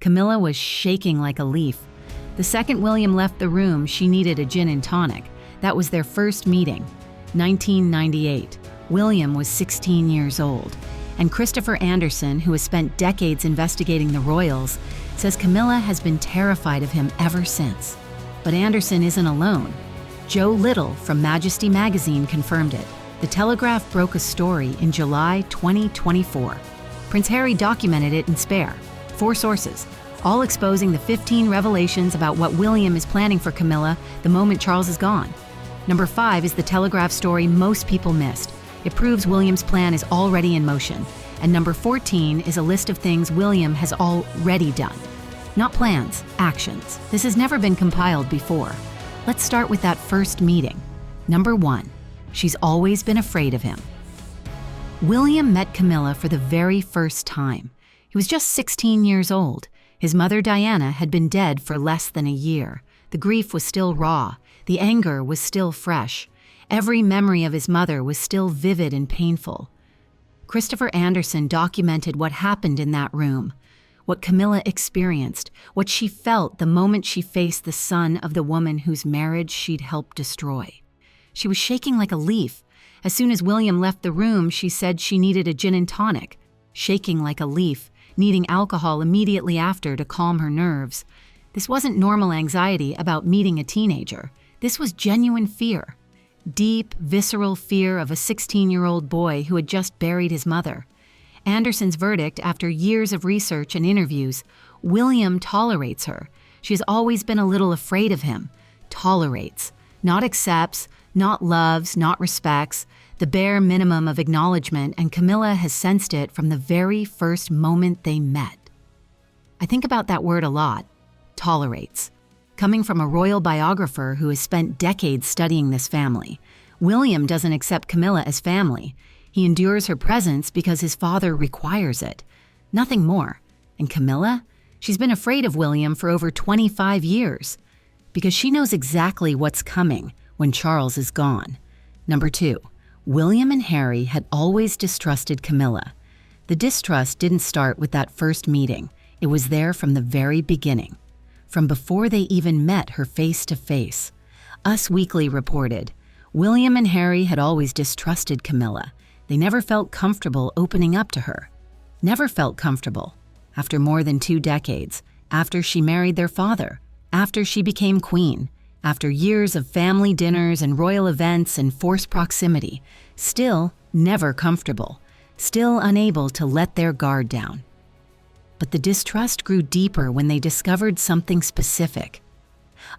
Camilla was shaking like a leaf. The second William left the room, she needed a gin and tonic. That was their first meeting. 1998. William was 16 years old. And Christopher Andersen, who has spent decades investigating the royals, says Camilla has been terrified of him ever since. But Andersen isn't alone. Joe Little from Majesty Magazine confirmed it. The Telegraph broke a story in July 2024. Prince Harry documented it in Spare. 4 sources, all exposing the 15 revelations about what William is planning for Camilla the moment Charles is gone. Number 5 is the Telegraph story most people missed. It proves William's plan is already in motion. And number 14 is a list of things William has already done. Not plans, actions. This has never been compiled before. Let's start with that first meeting. Number 1, she's always been afraid of him. William met Camilla for the very first time. He was just 16 years old. His mother, Diana, had been dead for less than a year. The grief was still raw. The anger was still fresh. Every memory of his mother was still vivid and painful. Christopher Andersen documented what happened in that room, what Camilla experienced, what she felt the moment she faced the son of the woman whose marriage she'd helped destroy. She was shaking like a leaf. As soon as William left the room, she said she needed a gin and tonic, shaking like a leaf, needing alcohol immediately after to calm her nerves. This wasn't normal anxiety about meeting a teenager. This was genuine fear. Deep, visceral fear of a 16-year-old boy who had just buried his mother. Andersen's verdict, after years of research and interviews: William tolerates her. She has always been a little afraid of him. Tolerates. Not accepts, not loves, not respects. The bare minimum of acknowledgement, and Camilla has sensed it from the very first moment they met. I think about that word a lot. Tolerates. Coming from a royal biographer who has spent decades studying this family, William doesn't accept Camilla as family. He endures her presence because his father requires it. Nothing more. And Camilla? She's been afraid of William for over 25 years because she knows exactly what's coming when Charles is gone. Number 2, William and Harry had always distrusted Camilla. The distrust didn't start with that first meeting. It was there from the very beginning. From before they even met her face to face. Us Weekly reported, William and Harry had always distrusted Camilla. They never felt comfortable opening up to her. Never felt comfortable. After more than 2 decades, after she married their father, after she became queen, after years of family dinners and royal events and forced proximity, still never comfortable, still unable to let their guard down. But the distrust grew deeper when they discovered something specific.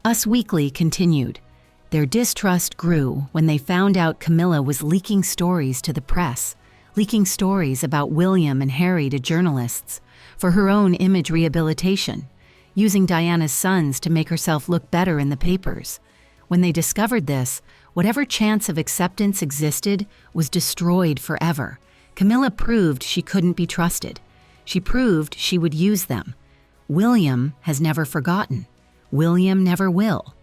Us Weekly continued, their distrust grew when they found out Camilla was leaking stories to the press, leaking stories about William and Harry to journalists for her own image rehabilitation, using Diana's sons to make herself look better in the papers. When they discovered this, whatever chance of acceptance existed was destroyed forever. Camilla proved she couldn't be trusted. She proved she would use them. William has never forgotten. William never will.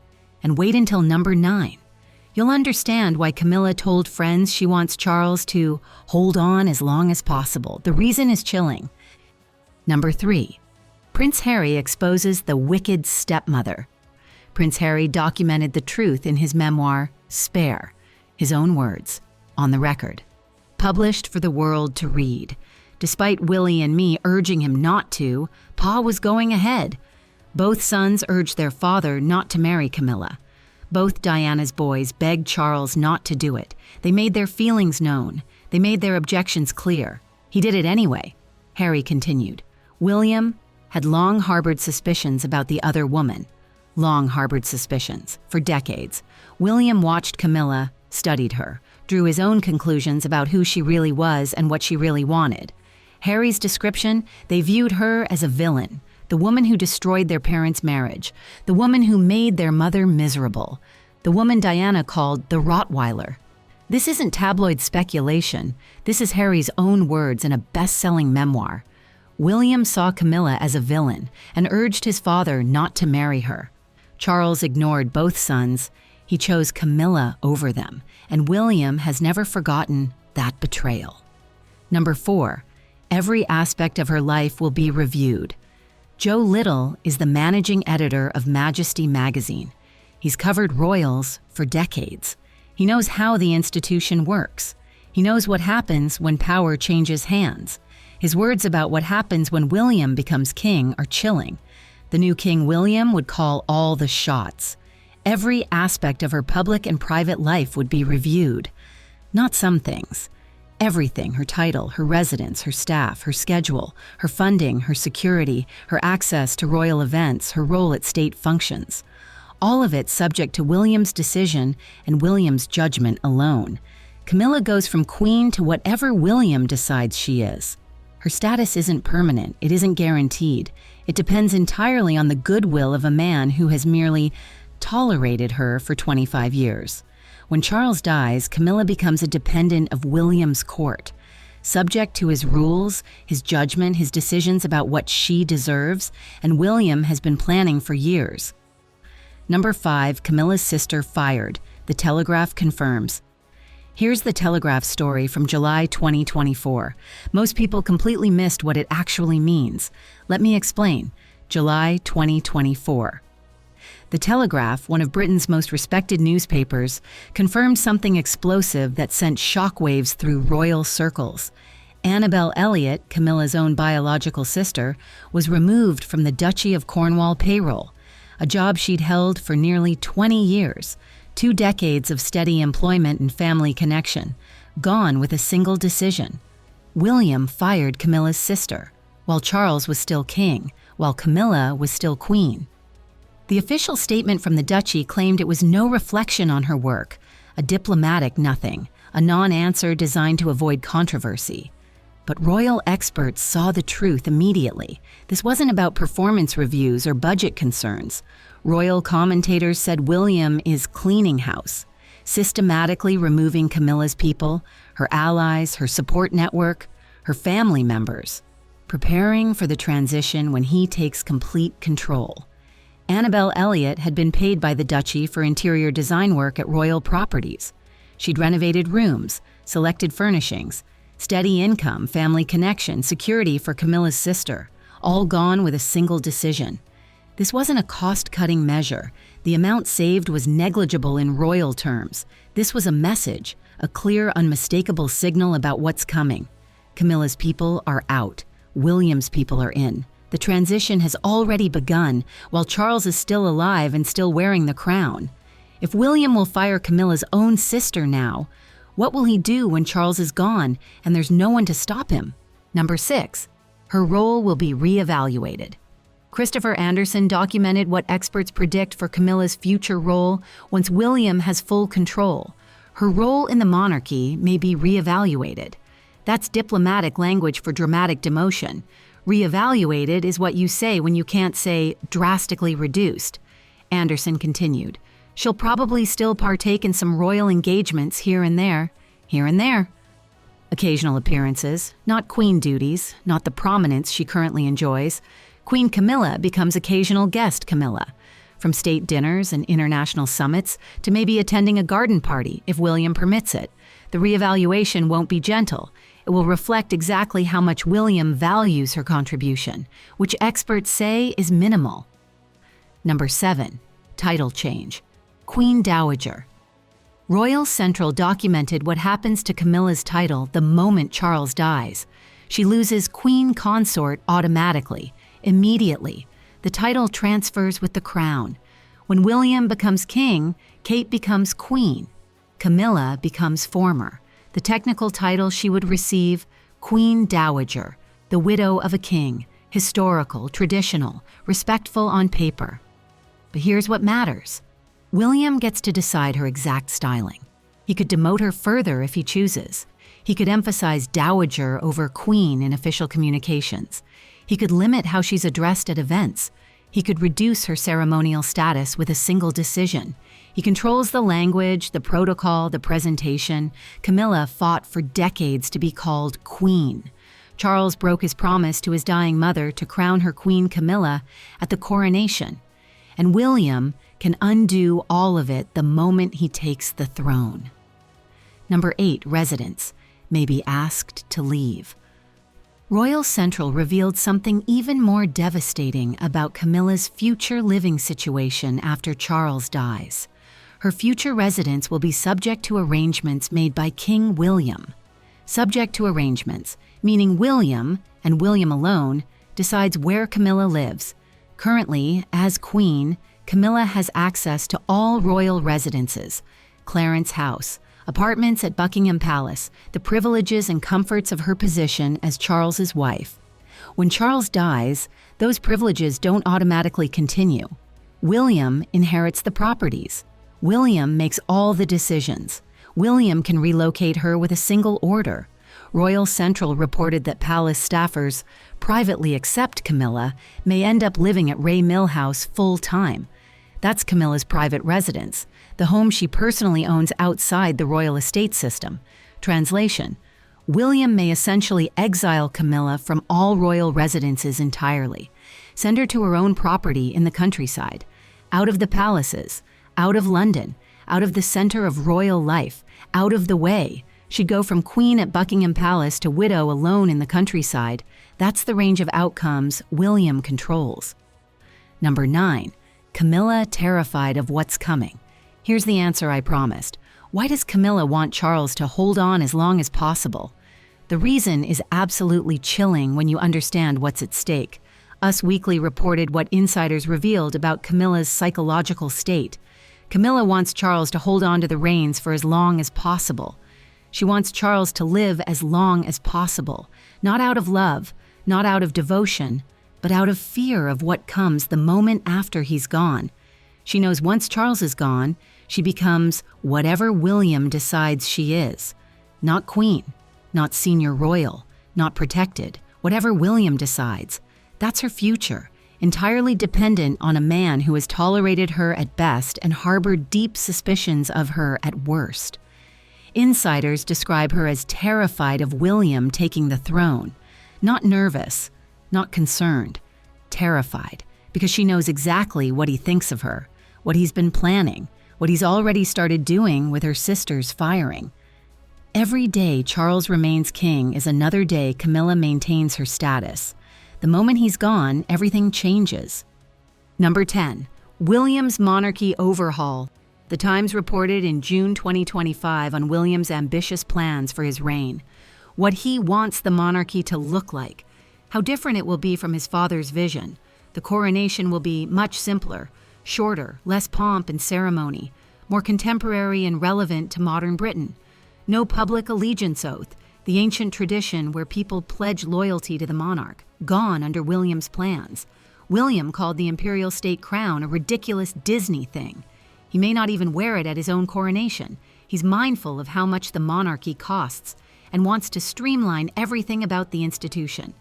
And wait until number 9. You'll understand why Camilla told friends she wants Charles to hold on as long as possible. The reason is chilling. Number 3. Prince Harry exposes the wicked stepmother. Prince Harry documented the truth in his memoir, Spare, his own words, on the record. Published for the world to read. Despite Willie and me urging him not to, Pa was going ahead. Both sons urged their father not to marry Camilla. Both Diana's boys begged Charles not to do it. They made their feelings known. They made their objections clear. He did it anyway. Harry continued. William had long harbored suspicions about the other woman. Long harbored suspicions, for decades. William watched Camilla, studied her, drew his own conclusions about who she really was and what she really wanted. Harry's description, they viewed her as a villain, the woman who destroyed their parents' marriage, the woman who made their mother miserable, the woman Diana called the Rottweiler. This isn't tabloid speculation. This is Harry's own words in a best-selling memoir. William saw Camilla as a villain and urged his father not to marry her. Charles ignored both sons. He chose Camilla over them, and William has never forgotten that betrayal. Number 4. Every aspect of her life will be reviewed. Joe Little is the managing editor of Majesty Magazine. He's covered royals for decades. He knows how the institution works. He knows what happens when power changes hands. His words about what happens when William becomes king are chilling. The new King William would call all the shots. Every aspect of her public and private life would be reviewed. Not some things. Everything: her title, her residence, her staff, her schedule, her funding, her security, her access to royal events, her role at state functions. All of it subject to William's decision and William's judgment alone. Camilla goes from queen to whatever William decides she is. Her status isn't permanent, it isn't guaranteed. It depends entirely on the goodwill of a man who has merely tolerated her for 25 years. When Charles dies, Camilla becomes a dependent of William's court, subject to his rules, his judgment, his decisions about what she deserves, and William has been planning for years. Number 5, Camilla's sister fired. The Telegraph confirms. Here's the Telegraph story from July 2024. Most people completely missed what it actually means. Let me explain. July 2024. The Telegraph, one of Britain's most respected newspapers, confirmed something explosive that sent shockwaves through royal circles. Annabel Elliot, Camilla's own biological sister, was removed from the Duchy of Cornwall payroll, a job she'd held for nearly 20 years, 2 decades of steady employment and family connection, gone with a single decision. William fired Camilla's sister, while Charles was still king, while Camilla was still queen. The official statement from the duchy claimed it was no reflection on her work, a diplomatic nothing, a non-answer designed to avoid controversy. But royal experts saw the truth immediately. This wasn't about performance reviews or budget concerns. Royal commentators said William is cleaning house, systematically removing Camilla's people, her allies, her support network, her family members, preparing for the transition when he takes complete control. Annabel Elliot had been paid by the duchy for interior design work at royal properties. She'd renovated rooms, selected furnishings, steady income, family connection, security for Camilla's sister, all gone with a single decision. This wasn't a cost-cutting measure. The amount saved was negligible in royal terms. This was a message, a clear, unmistakable signal about what's coming. Camilla's people are out. William's people are in. The transition has already begun, while Charles is still alive and still wearing the crown. If William will fire Camilla's own sister now, what will he do when Charles is gone and there's no one to stop him? Number 6, her role will be reevaluated. Christopher Andersen documented what experts predict for Camilla's future role once William has full control. Her role in the monarchy may be reevaluated. That's diplomatic language for dramatic demotion. Reevaluated is what you say when you can't say drastically reduced. Andersen continued. She'll probably still partake in some royal engagements here and there. Occasional appearances, not queen duties, not the prominence she currently enjoys. Queen Camilla becomes occasional guest Camilla, from state dinners and international summits to maybe attending a garden party if William permits it. The reevaluation won't be gentle. It will reflect exactly how much William values her contribution, which experts say is minimal. Number 7, title change. Queen Dowager. Royal Central documented what happens to Camilla's title the moment Charles dies. She loses Queen Consort automatically, immediately. The title transfers with the crown. When William becomes king, Kate becomes queen. Camilla becomes former. The technical title she would receive, Queen Dowager, the widow of a king, historical, traditional, respectful on paper. But here's what matters. William gets to decide her exact styling. He could demote her further if he chooses. He could emphasize dowager over queen in official communications. He could limit how she's addressed at events. He could reduce her ceremonial status with a single decision. He controls the language, the protocol, the presentation. Camilla fought for decades to be called queen. Charles broke his promise to his dying mother to crown her Queen Camilla at the coronation. And William can undo all of it the moment he takes the throne. Number 8, residents may be asked to leave. Royal Central revealed something even more devastating about Camilla's future living situation after Charles dies. Her future residence will be subject to arrangements made by King William. Subject to arrangements, meaning William, and William alone, decides where Camilla lives. Currently, as Queen, Camilla has access to all royal residences: Clarence House, apartments at Buckingham Palace, the privileges and comforts of her position as Charles's wife. When Charles dies, those privileges don't automatically continue. William inherits the properties. William makes all the decisions. William can relocate her with a single order. Royal Central reported that palace staffers privately accept Camilla may end up living at Ray Mill House full-time. That's Camilla's private residence, the home she personally owns outside the royal estate system. Translation: William may essentially exile Camilla from all royal residences entirely, send her to her own property in the countryside, out of the palaces, out of London, out of the center of royal life, out of the way. She'd go from queen at Buckingham Palace to widow alone in the countryside. That's the range of outcomes William controls. Number 9. Camilla terrified of what's coming. Here's the answer I promised. Why does Camilla want Charles to hold on as long as possible? The reason is absolutely chilling when you understand what's at stake. Us Weekly reported what insiders revealed about Camilla's psychological state. Camilla wants Charles to hold on to the reins for as long as possible. She wants Charles to live as long as possible, not out of love, not out of devotion, but out of fear of what comes the moment after he's gone. She knows once Charles is gone, she becomes whatever William decides she is. Not queen, not senior royal, not protected, whatever William decides. That's her future, entirely dependent on a man who has tolerated her at best and harbored deep suspicions of her at worst. Insiders describe her as terrified of William taking the throne. Not nervous, not concerned, terrified, because she knows exactly what he thinks of her, what he's been planning, what he's already started doing with her sister's firing. Every day Charles remains king is another day Camilla maintains her status. The moment he's gone, everything changes. Number 10. William's monarchy overhaul. The Times reported in June 2025 on William's ambitious plans for his reign. What he wants the monarchy to look like. How different it will be from his father's vision. The coronation will be much simpler, shorter, less pomp and ceremony, more contemporary and relevant to modern Britain. No public allegiance oath, the ancient tradition where people pledge loyalty to the monarch, gone under William's plans. William called the imperial state crown a ridiculous Disney thing. He may not even wear it at his own coronation. He's mindful of how much the monarchy costs and wants to streamline everything about the institution.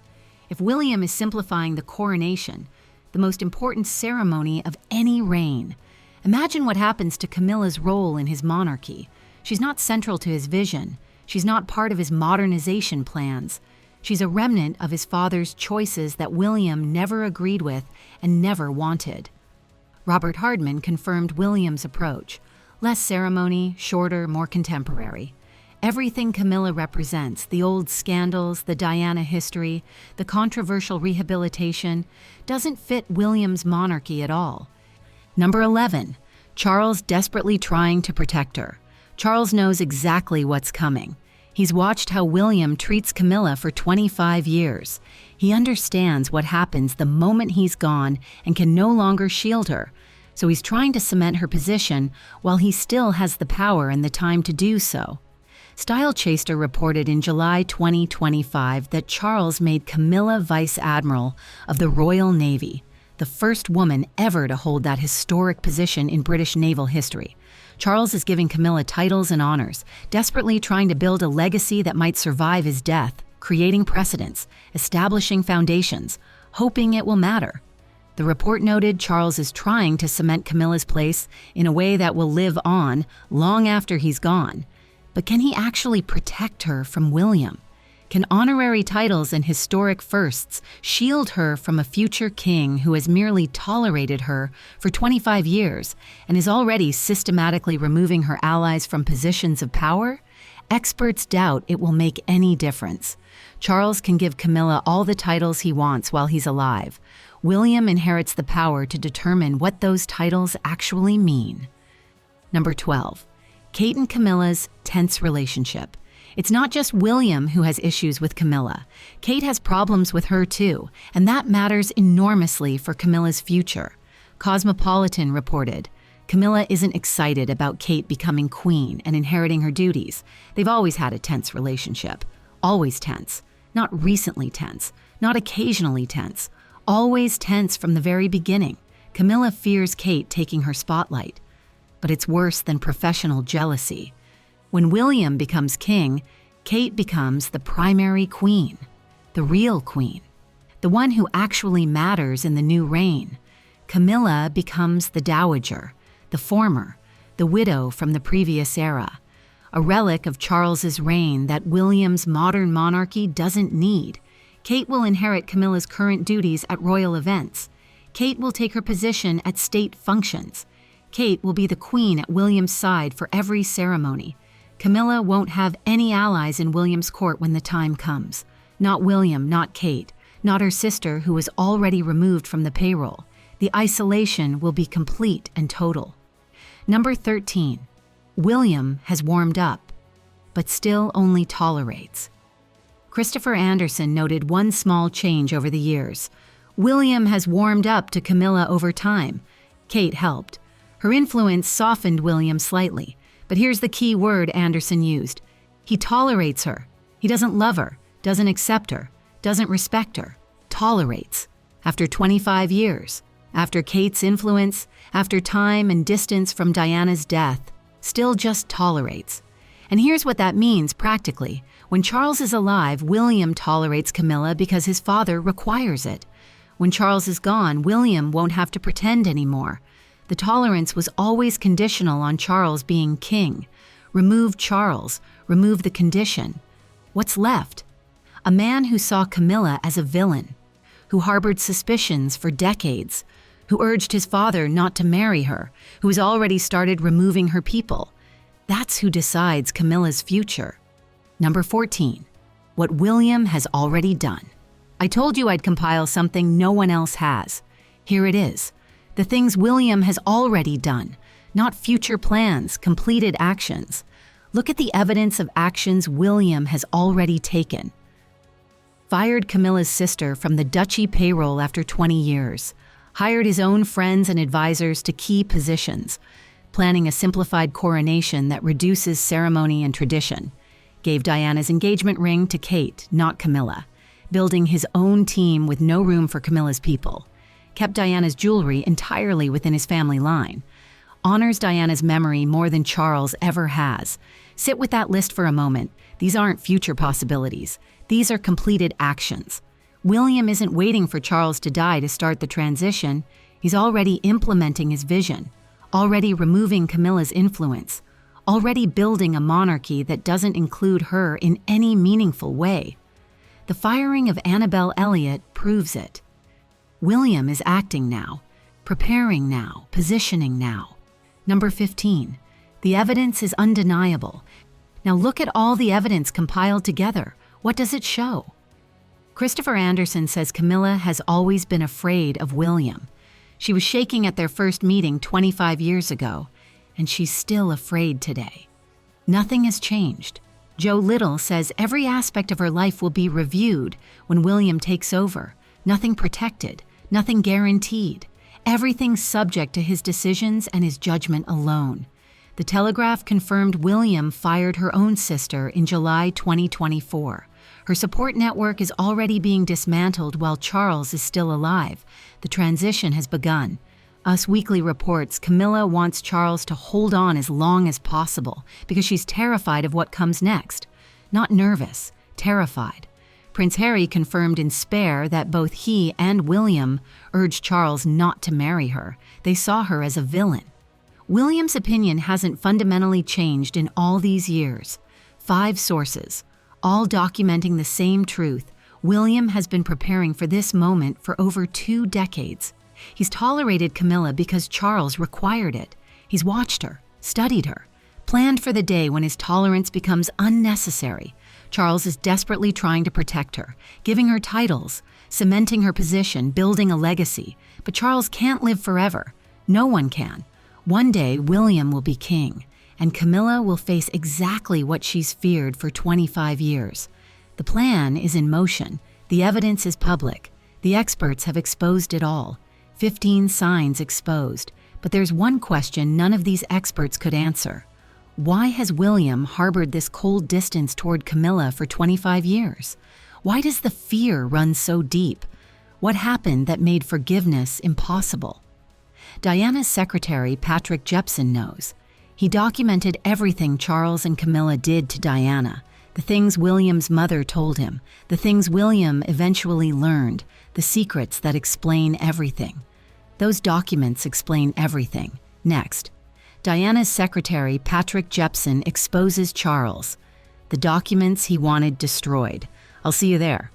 If William is simplifying the coronation, the most important ceremony of any reign, imagine what happens to Camilla's role in his monarchy. She's not central to his vision. She's not part of his modernization plans. She's a remnant of his father's choices that William never agreed with and never wanted. Robert Hardman confirmed William's approach. Less ceremony, shorter, more contemporary. Everything Camilla represents, the old scandals, the Diana history, the controversial rehabilitation, doesn't fit William's monarchy at all. Number 11. Charles desperately trying to protect her. Charles knows exactly what's coming. He's watched how William treats Camilla for 25 years. He understands what happens the moment he's gone and can no longer shield her. So he's trying to cement her position while he still has the power and the time to do so. Style Chaser reported in July 2025 that Charles made Camilla Vice Admiral of the Royal Navy, the first woman ever to hold that historic position in British naval history. Charles is giving Camilla titles and honors, desperately trying to build a legacy that might survive his death, creating precedents, establishing foundations, hoping it will matter. The report noted Charles is trying to cement Camilla's place in a way that will live on long after he's gone. But can he actually protect her from William? Can honorary titles and historic firsts shield her from a future king who has merely tolerated her for 25 years and is already systematically removing her allies from positions of power? Experts doubt it will make any difference. Charles can give Camilla all the titles he wants while he's alive. William inherits the power to determine what those titles actually mean. Number 12. Kate and Camilla's tense relationship. It's not just William who has issues with Camilla. Kate has problems with her too, and that matters enormously for Camilla's future. Cosmopolitan reported, Camilla isn't excited about Kate becoming queen and inheriting her duties. They've always had a tense relationship. Always tense. Not recently tense. Not occasionally tense. Always tense from the very beginning. Camilla fears Kate taking her spotlight. But it's worse than professional jealousy. When William becomes king, Kate becomes the primary queen. The real queen. The one who actually matters in the new reign. Camilla becomes the dowager. The former, the widow from the previous era, a relic of Charles's reign that William's modern monarchy doesn't need. Kate will inherit Camilla's current duties at royal events. Kate will take her position at state functions. Kate will be the queen at William's side for every ceremony. Camilla won't have any allies in William's court when the time comes. Not William, not Kate, not her sister who was already removed from the payroll. The isolation will be complete and total. Number 13. William has warmed up, but still only tolerates. Christopher Andersen noted one small change over the years. William has warmed up to Camilla over time. Kate helped. Her influence softened William slightly, but here's the key word Andersen used. He tolerates her. He doesn't love her, doesn't accept her, doesn't respect her. Tolerates. After 25 years. After Kate's influence, after time and distance from Diana's death, still just tolerates. And here's what that means practically. When Charles is alive, William tolerates Camilla because his father requires it. When Charles is gone, William won't have to pretend anymore. The tolerance was always conditional on Charles being king. Remove Charles, remove the condition. What's left? A man who saw Camilla as a villain, who harbored suspicions for decades, who urged his father not to marry her, who has already started removing her people. That's who decides Camilla's future. Number 14. What William has already done. I told you I'd compile something no one else has. Here it is. The things William has already done, not future plans, completed actions. Look at the evidence of actions William has already taken. Fired Camilla's sister from the duchy payroll after 20 years. Hired his own friends and advisors to key positions. Planning a simplified coronation that reduces ceremony and tradition. Gave Diana's engagement ring to Kate, not Camilla. Building his own team with no room for Camilla's people. Kept Diana's jewelry entirely within his family line. Honors Diana's memory more than Charles ever has. Sit with that list for a moment. These aren't future possibilities. These are completed actions. William isn't waiting for Charles to die to start the transition. He's already implementing his vision, already removing Camilla's influence, already building a monarchy that doesn't include her in any meaningful way. The firing of Annabelle Elliott proves it. William is acting now, preparing now, positioning now. Number 15. The evidence is undeniable. Now look at all the evidence compiled together. What does it show? Christopher Andersen says Camilla has always been afraid of William. She was shaking at their first meeting 25 years ago, and she's still afraid today. Nothing has changed. Joe Little says every aspect of her life will be reviewed when William takes over. Nothing protected, nothing guaranteed. Everything subject to his decisions and his judgment alone. The Telegraph confirmed William fired her own sister in July 2024. Her support network is already being dismantled while Charles is still alive. The transition has begun. Us Weekly reports Camilla wants Charles to hold on as long as possible because she's terrified of what comes next. Not nervous, terrified. Prince Harry confirmed in Spare that both he and William urged Charles not to marry her. They saw her as a villain. William's opinion hasn't fundamentally changed in all these years. 5 sources, all documenting the same truth. William has been preparing for this moment for over 2 decades. He's tolerated Camilla because Charles required it. He's watched her, studied her, planned for the day when his tolerance becomes unnecessary. Charles is desperately trying to protect her, giving her titles, cementing her position, building a legacy. But Charles can't live forever. No one can. One day, William will be king, and Camilla will face exactly what she's feared for 25 years. The plan is in motion. The evidence is public. The experts have exposed it all. 15 signs exposed. But there's one question none of these experts could answer. Why has William harbored this cold distance toward Camilla for 25 years? Why does the fear run so deep? What happened that made forgiveness impossible? Diana's secretary, Patrick Jepson, knows. He documented everything Charles and Camilla did to Diana, the things William's mother told him, the things William eventually learned, the secrets that explain everything. Those documents explain everything. Next, Diana's secretary, Patrick Jepson, exposes Charles. The documents he wanted destroyed. I'll see you there.